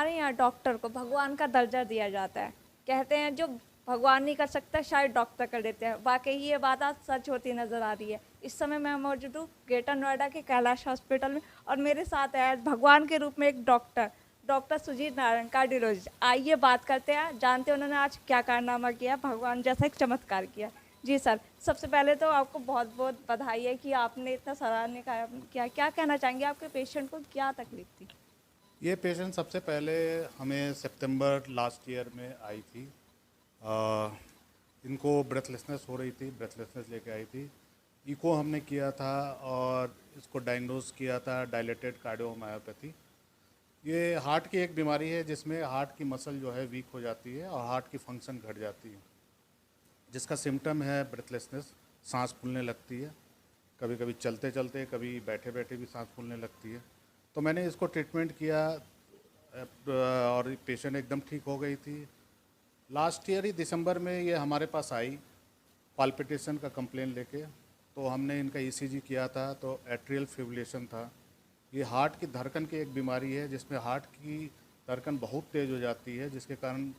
हमारे यहाँ डॉक्टर को भगवान का दर्जा दिया जाता है। कहते हैं जो भगवान नहीं कर सकता शायद डॉक्टर कर देते हैं। वाकई ये बात आज सच होती नज़र आ रही है। इस समय मैं मौजूद हूँ ग्रेटर नोएडा के कैलाश हॉस्पिटल में और मेरे साथ है भगवान के रूप में एक doctor, doctor Sujit Narayan cardiologist. आइए बात करते हैं, जानते हैं उन्होंने आज क्या कारनामा किया, भगवान जैसा एक चमत्कार किया। जी सर, सबसे पहले तो आपको बहुत बहुत बधाई है कि आपने इतना सराहनीय काम किया। क्या कहना चाहेंगे, आपके पेशेंट को क्या तकलीफ थी? ये पेशेंट सबसे पहले हमें सितंबर लास्ट ईयर में आई थी। आ, इनको ब्रेथलेसनेस हो रही थी, ब्रेथलेसनेस लेके आई थी। इको हमने किया था और इसको डायग्नोज किया था डायलेटेड कार्डियोमायोपैथी। ये हार्ट की एक बीमारी है जिसमें हार्ट की मसल जो है वीक हो जाती है और हार्ट की फंक्शन घट जाती है, जिसका सिम्टम है ब्रेथलेसनेस, सांस फूलने लगती है। कभी कभी चलते चलते, कभी बैठे बैठे भी सांस फूलने लगती है। तो मैंने इसको ट्रीटमेंट किया और पेशेंट एकदम ठीक हो गई थी। लास्ट ईयर ही दिसंबर में ये हमारे पास आई पाल्पिटेशन का कंप्लेन लेके। तो हमने इनका ईसीजी किया था तो एट्रियल फिब्रिलेशन था। ये हार्ट की धड़कन की एक बीमारी है जिसमें हार्ट की धड़कन बहुत तेज़ हो जाती है, जिसके कारण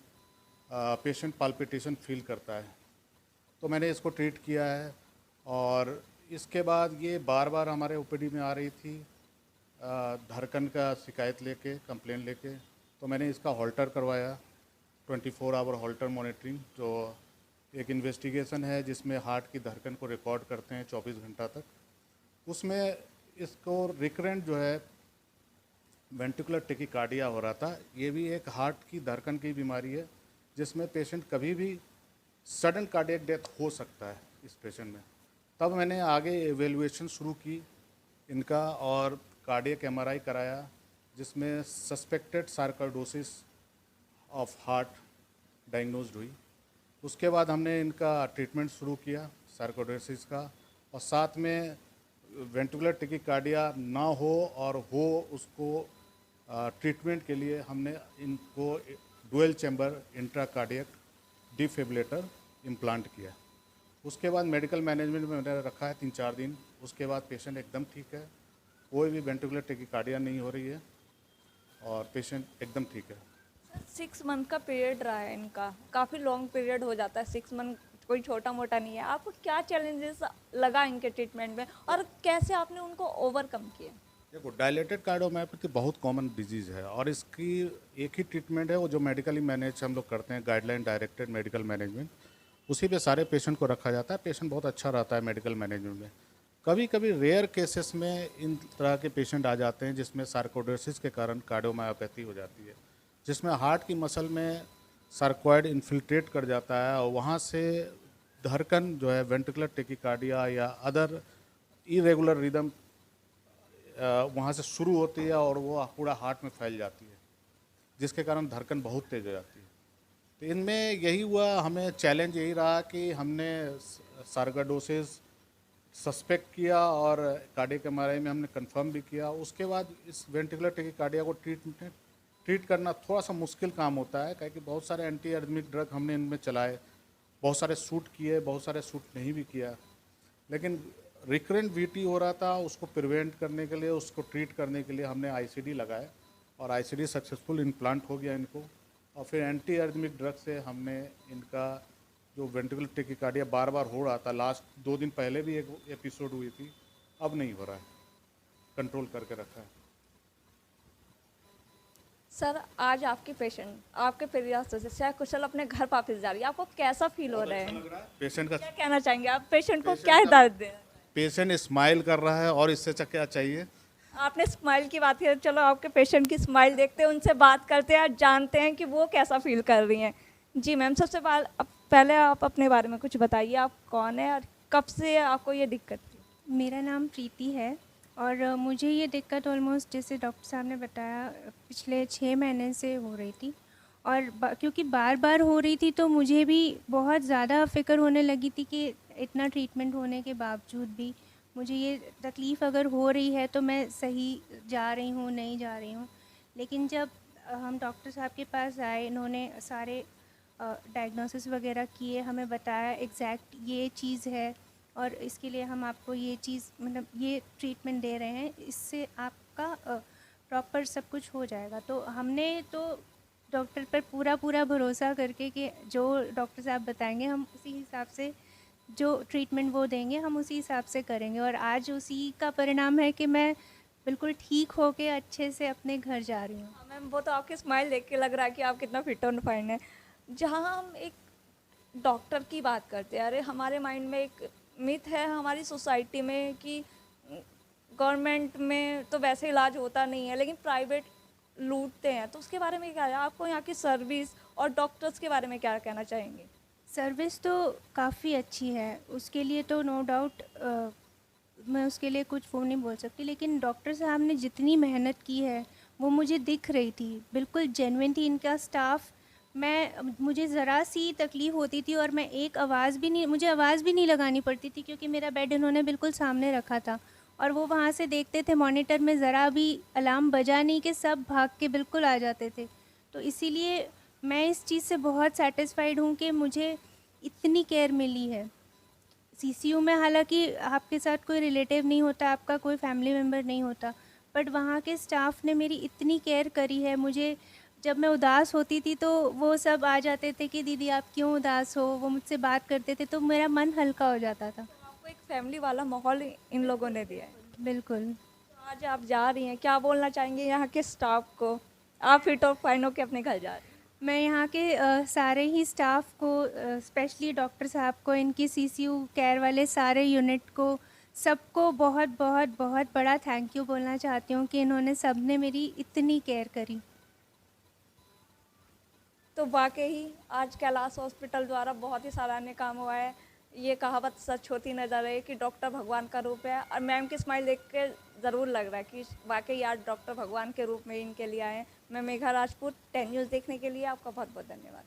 पेशेंट पाल्पिटेशन फील करता है। तो मैंने इसको ट्रीट किया है और इसके बाद ये बार बार हमारे ओपीडी में आ रही थी धड़कन का शिकायत लेके, कंप्लेन लेके। तो मैंने इसका हॉल्टर करवाया, 24 आवर हॉल्टर मॉनिटरिंग, जो एक इन्वेस्टिगेशन है जिसमें हार्ट की धड़कन को रिकॉर्ड करते हैं 24 घंटा तक। उसमें इसको रिकरेंट जो है वेंट्रिकुलर टेकिकार्डिया हो रहा था। ये भी एक हार्ट की धड़कन की बीमारी है जिसमें पेशेंट कभी भी सडन कार्डियक डेथ हो सकता है इस पेशेंट में। तब मैंने आगे एवेलुएशन शुरू की इनका और कार्डियक एमआरआई कराया जिसमें suspected sarcoidosis of heart diagnosed हुई। उसके बाद हमने इनका ट्रीटमेंट शुरू किया सार्कोइडोसिस का, और साथ में वेंट्रिकुलर टेकिकार्डिया ना हो और हो उसको ट्रीटमेंट के लिए हमने इनको dual chamber intracardiac defibrillator implant किया। उसके बाद मेडिकल मैनेजमेंट में मैंने रखा है 3-4 दिन। उसके बाद पेशेंट एकदम ठीक है, कोई भी वेंट्रिकुलर टेकिकार्डिया नहीं हो रही है और पेशेंट एकदम ठीक है। 6 मंथ का पीरियड रहा है इनका, काफ़ी लॉन्ग पीरियड हो जाता है। 6 मंथ कोई छोटा मोटा नहीं है। आपको क्या चैलेंजेस लगा इनके ट्रीटमेंट में और कैसे आपने उनको ओवरकम किया? देखो, डायलेटेड कार्डियोमायोपैथी बहुत कॉमन डिजीज़ है और इसकी एक ही ट्रीटमेंट है, वो जो मेडिकली मैनेज हम लोग करते हैं, गाइडलाइन डायरेक्टेड मेडिकल मैनेजमेंट, उसी पे सारे पेशेंट को रखा जाता है। पेशेंट बहुत अच्छा रहता है मेडिकल मैनेजमेंट में। कभी कभी रेयर केसेस में इन तरह के पेशेंट आ जाते हैं जिसमें सार्कोइडोसिस के कारण कार्डियोमायोपैथी हो जाती है, जिसमें हार्ट की मसल में सार्कोइड इन्फिल्ट्रेट कर जाता है और वहाँ से धड़कन जो है वेंट्रिकुलर टेकिकार्डिया या अदर इरेगुलर रिदम वहाँ से शुरू होती है और वो पूरा हार्ट में फैल जाती है, जिसके कारण धड़कन बहुत तेज हो जाती है। तो इनमें यही हुआ, हमें चैलेंज यही रहा कि हमने सार्कोइडोसिस सस्पेक्ट किया और कार्डियक एमआरआई में हमने कंफर्म भी किया। उसके बाद इस वेंट्रिकुलर टेकिकार्डिया को ट्रीट करना थोड़ा सा मुश्किल काम होता है, क्योंकि बहुत सारे एंटी एरिथमिक ड्रग हमने इनमें चलाए, बहुत सारे शूट किए, बहुत सारे शूट नहीं भी किया। लेकिन रिकरेंट वीटी हो रहा था, उसको प्रिवेंट करने के लिए, उसको ट्रीट करने के लिए हमने आईसीडी लगाए और आईसीडी सक्सेसफुल इम्प्लांट हो गया इनको। और फिर एंटी एरिथमिक ड्रग से हमने इनका जो वेंट्रिकुलर टेकिकार्डिया बार बार हो रहा था, लास्ट 2 दिन पहले भी एक एपिसोड हुई थी, अब नहीं हो रहा है, कंट्रोल करके रखा है। सर, आज आपकी पेशेंट आपके प्रयासों से सकुशल अपने घर वापस जा रही है, आपको कैसा फील हो रहा है? पेशेंट का क्या कहना चाहेंगे आप पेशेंट को, पेशेंट क्या का हिदायत दें? पेशेंट स्माइल कर रहा है और इससे क्या चाहिए। आपने स्माइल की बात की, चलो आपके पेशेंट की स्माइल देखते हैं, उनसे बात करते हैं और जानते हैं कि वो कैसा फील कर रही हैं। जी मैम, सबसे पहले आप अपने बारे में कुछ बताइए, आप कौन है और कब से आपको ये दिक्कत थी? मेरा नाम प्रीति है और मुझे ये दिक्कत ऑलमोस्ट, जैसे डॉक्टर साहब ने बताया, पिछले 6 महीने से हो रही थी। और क्योंकि बार बार हो रही थी तो मुझे भी बहुत ज़्यादा फ़िक्र होने लगी थी कि इतना ट्रीटमेंट होने के बावजूद भी मुझे ये तकलीफ़ अगर हो रही है तो मैं सही जा रही हूँ नहीं जा रही हूँ। लेकिन जब हम डॉक्टर साहब के पास आए, इन्होंने सारे डायग्नोसिस वगैरह किए, हमें बताया एग्जैक्ट ये चीज़ है और इसके लिए हम आपको ये चीज़ मतलब ये ट्रीटमेंट दे रहे हैं, इससे आपका प्रॉपर सब कुछ हो जाएगा। तो हमने तो डॉक्टर पर पूरा भरोसा करके कि जो डॉक्टर साहब बताएंगे हम उसी हिसाब से जो ट्रीटमेंट वो देंगे हम उसी हिसाब से करेंगे, और आज उसी का परिणाम है कि मैं बिल्कुल ठीक होके अच्छे से अपने घर जा रही हूँ। हाँ मैम, वो तो आपकी स्माइल देख के लग रहा है कि आप कितना फिट एंड फाइन है। जहाँ हम एक डॉक्टर की बात करते हैं, अरे हमारे माइंड में एक मिथ है हमारी सोसाइटी में कि गवर्नमेंट में तो वैसे इलाज होता नहीं है लेकिन प्राइवेट लूटते हैं, तो उसके बारे में क्या है? आपको यहाँ की सर्विस और डॉक्टर्स के बारे में क्या कहना चाहेंगे? सर्विस तो काफ़ी अच्छी है, उसके लिए तो नो डाउट मैं उसके लिए कुछ वो नहीं बोल सकती, लेकिन डॉक्टर साहब ने जितनी मेहनत की है वो मुझे दिख रही थी, बिल्कुल जेन्युइन थी इनका स्टाफ। मुझे ज़रा सी तकलीफ़ होती थी और मैं मुझे आवाज़ भी नहीं लगानी पड़ती थी, क्योंकि मेरा बेड इन्होंने बिल्कुल सामने रखा था और वो वहाँ से देखते थे मॉनिटर में, ज़रा भी अलार्म बजा नहीं कि सब भाग के बिल्कुल आ जाते थे। तो इसीलिए मैं इस चीज़ से बहुत सैटिस्फाइड हूँ कि मुझे इतनी केयर मिली है। सीसीयू में हालांकि आपके साथ कोई रिलेटिव नहीं होता, आपका कोई फैमिली मेम्बर नहीं होता, बट वहाँ के स्टाफ ने मेरी इतनी केयर करी है। मुझे जब मैं उदास होती थी तो वो सब आ जाते थे कि दीदी आप क्यों उदास हो, वो मुझसे बात करते थे तो मेरा मन हल्का हो जाता था। तो आपको एक फैमिली वाला माहौल इन लोगों ने दिया है। बिल्कुल। तो आज आप जा रही हैं, क्या बोलना चाहेंगे यहाँ के स्टाफ को? आप फिट और फाइन होकर अपने घर जा रही हैं। मैं यहाँ के सारे ही स्टाफ को, स्पेशली डॉक्टर साहब को, इनकी सीसीयू केयर वाले सारे यूनिट को, सबको बहुत बहुत बहुत बड़ा थैंक यू बोलना चाहती हूँ कि इन्होंने सब ने मेरी इतनी केयर करी। तो वाकई आज कैलाश हॉस्पिटल द्वारा बहुत ही सराहनीय काम हुआ है। ये कहावत सच होती नजर आई कि डॉक्टर भगवान का रूप है, और मैम की स्माइल देख के ज़रूर लग रहा है कि वाकई आज डॉक्टर भगवान के रूप में इनके लिए आए हैं। मैं मेघा राजपूत, 10 न्यूज़ देखने के लिए आपका बहुत बहुत धन्यवाद।